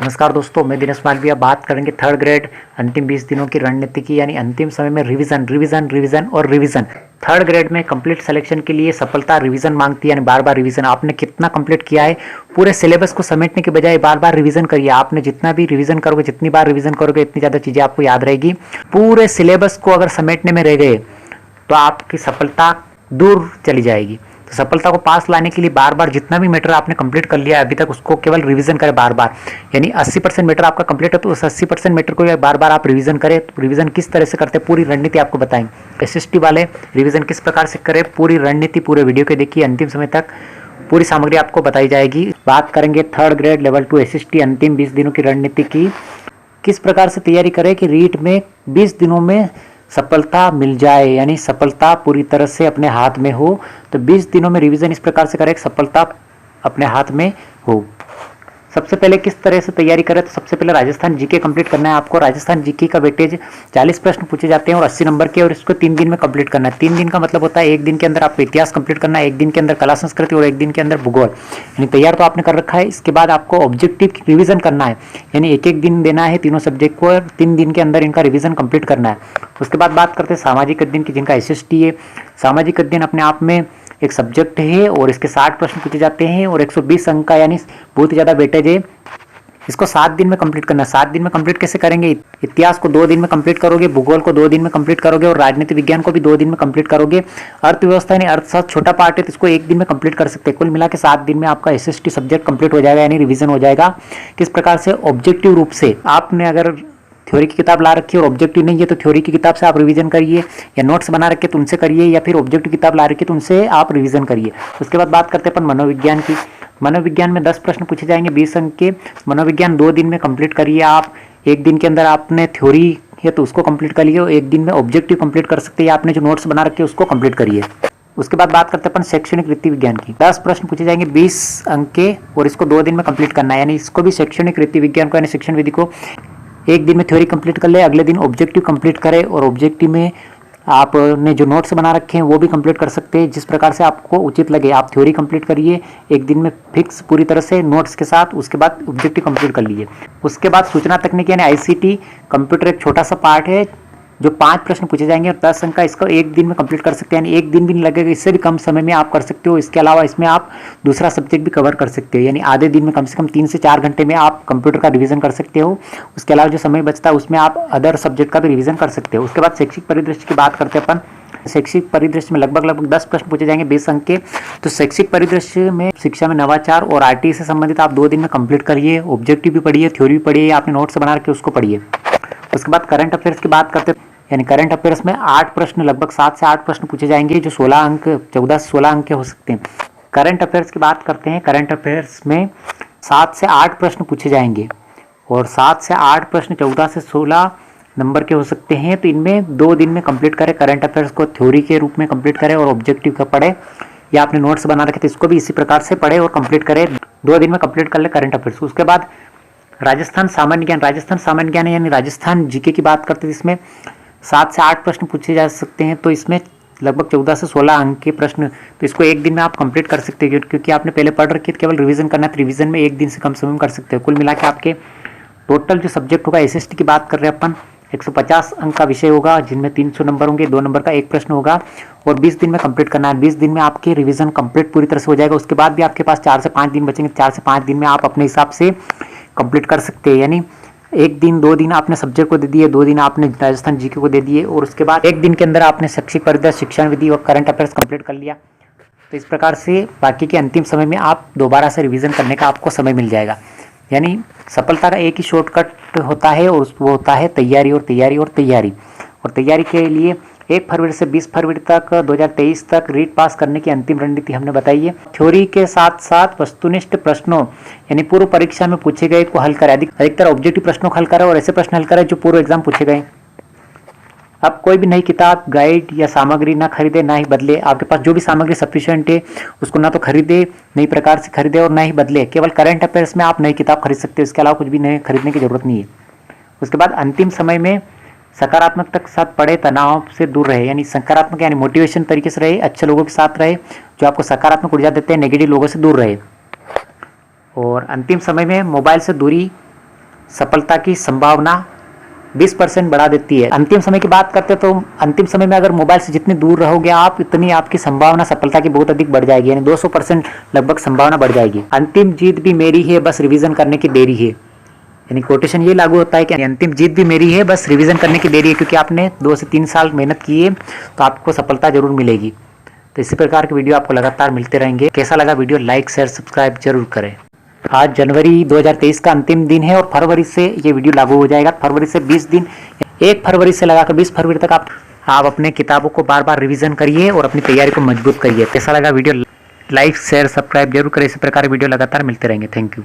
नमस्कार दोस्तों, मैं दिनेश मालविया। बात करेंगे थर्ड ग्रेड अंतिम 20 दिनों की रणनीति की, यानी अंतिम समय में रिवीजन रिवीजन रिवीजन और रिवीजन। थर्ड ग्रेड में कंप्लीट सिलेक्शन के लिए सफलता रिवीजन मांगती है, यानी बार बार रिवीजन। आपने कितना कंप्लीट किया है, पूरे सिलेबस को समेटने के बजाय बार बार रिवीजन करिए। आपने जितना भी रिवीजन करोगे, जितनी बार रिवीजन करोगे, इतनी ज़्यादा चीज़ें आपको याद रहेगी। पूरे सिलेबस को अगर समेटने में रह गए तो आपकी सफलता दूर चली जाएगी। तो सफलता को पास लाने के लिए बार बार जितना भी मैटर आपने कंप्लीट कर लिया है अभी तक, उसको केवल रिवीजन करें बार बार। यानी 80% मैटर आपका कंप्लीट है तो उस 80% मैटर को बार बार आप रिवीजन करें। तो रिवीजन किस तरह से करते हैं, पूरी रणनीति आपको बताएंगे। एसएसटी वाले रिवीजन किस प्रकार से करें, पूरी रणनीति पूरे वीडियो के देखिए अंतिम समय तक, पूरी सामग्री आपको बताई जाएगी। बात करेंगे थर्ड ग्रेड लेवल 2 एसएसटी अंतिम 20 दिनों की रणनीति की। किस प्रकार से तैयारी करें कि रीट में 20 दिनों में सफलता मिल जाए, यानी सफलता पूरी तरह से अपने हाथ में हो। तो 20 दिनों में रिवीजन इस प्रकार से करें कि सफलता अपने हाथ में हो। सबसे पहले किस तरह से तैयारी करें, तो सबसे पहले राजस्थान जीके कंप्लीट करना है आपको। राजस्थान जीके का वेटेज 40 प्रश्न पूछे जाते हैं और 80 नंबर के, और इसको 3 दिन में कंप्लीट करना है। 3 दिन का मतलब होता है 1 दिन के अंदर आपको इतिहास कंप्लीट करना है, 1 दिन के अंदर कला संस्कृति और 1 दिन के अंदर भूगोल। यानी तैयार तो आपने कर रखा है। इसके बाद आपको ऑब्जेक्टिव रिवीजन करना है, यानी एक एक दिन देना है तीनों सब्जेक्ट को, और 3 दिन के अंदर इनका रिवीजन कंप्लीट करना है। उसके बाद बात करते हैं सामाजिक अध्ययन की, जिनका एसएसटी है। सामाजिक अध्ययन अपने आप में एक सब्जेक्ट है और इसके 60 प्रश्न पूछे जाते हैं और 120 अंक का, यानी बहुत ही ज़्यादा वेटेज है। इसको 7 दिन में कंप्लीट करना है। 7 दिन में कंप्लीट कैसे करेंगे, इतिहास को 2 दिन में कंप्लीट करोगे, भूगोल को 2 दिन में कंप्लीट करोगे और राजनीति विज्ञान को भी 2 दिन में कंप्लीट करोगे। अर्थव्यवस्था यानी अर्थशास्त्र छोटा पार्ट है तो इसको 1 दिन में कंप्लीट कर सकते हैं। कुल मिला के 7 दिन में आपका एसएसटी सब्जेक्ट कंप्लीट हो जाएगा, यानी रिवीजन हो जाएगा। किस प्रकार से, ऑब्जेक्टिव रूप से आपने अगर थ्योरी की किताब ला रखी है और ऑब्जेक्टिव नहीं है तो थ्योरी की किताब से आप रिवीजन करिए, या नोट्स बना रखे तो उनसे करिए, या फिर ऑब्जेक्टिव किताब ला रखी है तो उनसे आप रिवीजन करिए। उसके बाद बात करते हैं अपन मनोविज्ञान की। मनोविज्ञान में 10 प्रश्न पूछे जाएंगे 20 अंक के। मनोविज्ञान 2 दिन में कंप्लीट करिए आप। 1 दिन के अंदर आपने थ्योरी है तो उसको कंप्लीट करिए और 1 दिन में ऑब्जेक्टिव कंप्लीट कर सकते हैं। आपने जो नोट्स बना रखे हैं उसको कंप्लीट करिए। उसके बाद बात करते हैं अपन शैक्षणिक वृत्ति विज्ञान की। 10 प्रश्न पूछे जाएंगे 20 अंक के और इसको 2 दिन में कंप्लीट करना है। यानी इसको भी शैक्षणिक वृत्ति विज्ञान को, यानी शिक्षण विधि को 1 दिन में थ्योरी कंप्लीट कर ले, अगले दिन ऑब्जेक्टिव कंप्लीट करें और ऑब्जेक्टिव में आपने जो नोट्स बना रखे हैं वो भी कंप्लीट कर सकते हैं। जिस प्रकार से आपको उचित लगे आप थ्योरी कंप्लीट करिए 1 दिन में फिक्स पूरी तरह से नोट्स के साथ, उसके बाद ऑब्जेक्टिव कंप्लीट कर लीजिए। उसके बाद सूचना तकनीक यानी आईसीटी कंप्यूटर एक छोटा सा पार्ट है जो 5 प्रश्न पूछे जाएंगे और 10 अंक का, इसको 1 दिन में कंप्लीट कर सकते हैं, यानी 1 दिन भी नहीं लगेगा, इससे भी कम समय में आप कर सकते हो। इसके अलावा इसमें आप दूसरा सब्जेक्ट भी कवर कर सकते हो, यानी आधे दिन में कम से कम 3 से 4 घंटे में आप कंप्यूटर का रिवीजन कर सकते हो। उसके अलावा जो समय बचता है उसमें आप अदर सब्जेक्ट का भी रिवीजन कर सकते हो। उसके बाद शैक्षिक परिदृश्य की बात करते हैं अपन। शैक्षिक परिदृश्य में लगभग 10 प्रश्न पूछे जाएंगे 20 अंक के। तो शैक्षिक परिदृश्य में शिक्षा में नवाचार और आरटीई से संबंधित आप 2 दिन में कंप्लीट करिए। ऑब्जेक्टिव भी पढ़िए, थ्योरी भी पढ़िए, आपने नोट्स बना रखे उसको पढ़िए। उसके बाद करंट अफेयर्स की बात करते हैं, यानी करंट अफेयर्स में 8 प्रश्न, लगभग 7 से 8 प्रश्न पूछे जाएंगे जो 16 अंक, 14 से 16 अंक के हो सकते हैं। करंट अफेयर्स की बात करते हैं। करंट अफेयर्स में 7 से 8 प्रश्न पूछे जाएंगे और 7 से 8 प्रश्न 14 से 16 नंबर के हो सकते हैं। तो इनमें 2 दिन में कंप्लीट करें। करंट अफेयर्स को थ्योरी के रूप में कंप्लीट करें और ऑब्जेक्टिव का पढ़े, या आपने नोट्स बना रखे थे इसको भी इसी प्रकार से पढ़े और कंप्लीट करें। 2 दिन में कंप्लीट कर ले करंट अफेयर्स। उसके बाद राजस्थान सामान्य ज्ञान। राजस्थान सामान्य ज्ञान यानी राजस्थान जीके की बात करते हैं, इसमें 7 से 8 प्रश्न पूछे जा सकते हैं। तो इसमें लगभग 14 से 16 अंक के प्रश्न, तो इसको 1 दिन में आप कंप्लीट कर सकते हैं, क्योंकि आपने पहले पढ़ रखी है, केवल रिवीजन करना है तो रिवीजन में 1 दिन से कम समय में कर सकते हो। कुल मिला के आपके टोटल जो सब्जेक्ट होगा एसएसटी की बात कर रहे हैं अपन, 150 अंक का विषय होगा जिनमें 300 नंबर होंगे, 2 नंबर का 1 प्रश्न होगा और 20 दिन में कंप्लीट करना है। 20 दिन में आपके रिवीजन कंप्लीट पूरी तरह से हो जाएगा। उसके बाद भी आपके पास 4 से 5 दिन बचेंगे। 4 से 5 दिन में आप अपने हिसाब से कंप्लीट कर सकते हैं, यानी 1 दिन 2 दिन आपने सब्जेक्ट को दे दिए, 2 दिन आपने राजस्थान जीके को दे दिए और उसके बाद 1 दिन के अंदर आपने शैक्षिक परिदृश्य, शिक्षण विधि और करंट अफेयर्स कंप्लीट कर लिया। तो इस प्रकार से बाकी के अंतिम समय में आप दोबारा से रिवीजन करने का आपको समय मिल जाएगा। यानी सफलता का एक ही शॉर्टकट होता है और वो होता है तैयारी और तैयारी और तैयारी। और तैयारी के लिए 1 फरवरी से 20 फरवरी तक 2023 तक रीट पास करने की अंतिम रणनीति हमने बताई है। थ्योरी के साथ साथ वस्तुनिष्ठ प्रश्नों यानी पूर्व परीक्षा में पूछे गए को हल करें, अधिकतर ऑब्जेक्टिव प्रश्नों को हल करें और ऐसे प्रश्न हल करें जो पूर्व एग्जाम पूछे गए। अब कोई भी नई किताब, गाइड या सामग्री ना खरीदे ना ही बदले। आपके पास जो भी सामग्री सफिशिएंट है उसको ना तो खरीदे, नई प्रकार से खरीदे और ना ही बदले। केवल करंट अफेयर्स में आप नई किताब खरीद सकते हो, इसके अलावा कुछ भी नए खरीदने की जरूरत नहीं है। उसके बाद अंतिम समय में सकारात्मकता के साथ पढ़े, तनाव से दूर रहे, यानी सकारात्मक यानी मोटिवेशन तरीके से रहे, अच्छे लोगों के साथ रहे जो आपको सकारात्मक ऊर्जा देते हैं, नेगेटिव लोगों से दूर रहे। और अंतिम समय में मोबाइल से दूरी सफलता की संभावना 20% बढ़ा देती है। अंतिम समय की बात करते तो अंतिम समय में अगर मोबाइल से जितनी दूर रहोगे आप, इतनी आपकी संभावना सफलता की बहुत अधिक बढ़ जाएगी, यानी 200% लगभग संभावना बढ़ जाएगी। अंतिम जीत भी मेरी है, बस रिवीजन करने की देरी है। यानी कोटेशन ये लागू होता है कि अंतिम जीत भी मेरी है, बस रिवीजन करने की देरी है, क्योंकि आपने 2 से 3 साल मेहनत की है तो आपको सफलता जरूर मिलेगी। तो इसी प्रकार के वीडियो आपको लगातार मिलते रहेंगे। कैसा लगा वीडियो, लाइक शेयर सब्सक्राइब जरूर करें। आज जनवरी 2023 का अंतिम दिन है और फरवरी से ये वीडियो लागू हो जाएगा। फरवरी से 20 दिन, 1 फरवरी से लगाकर 20 फरवरी तक आप अपने किताबों को बार बार रिवीजन करिए और अपनी तैयारी को मजबूत करिए। कैसा लगा वीडियो, लाइक शेयर सब्सक्राइब जरूर करें। इसी प्रकार वीडियो लगातार मिलते रहेंगे। Thank you.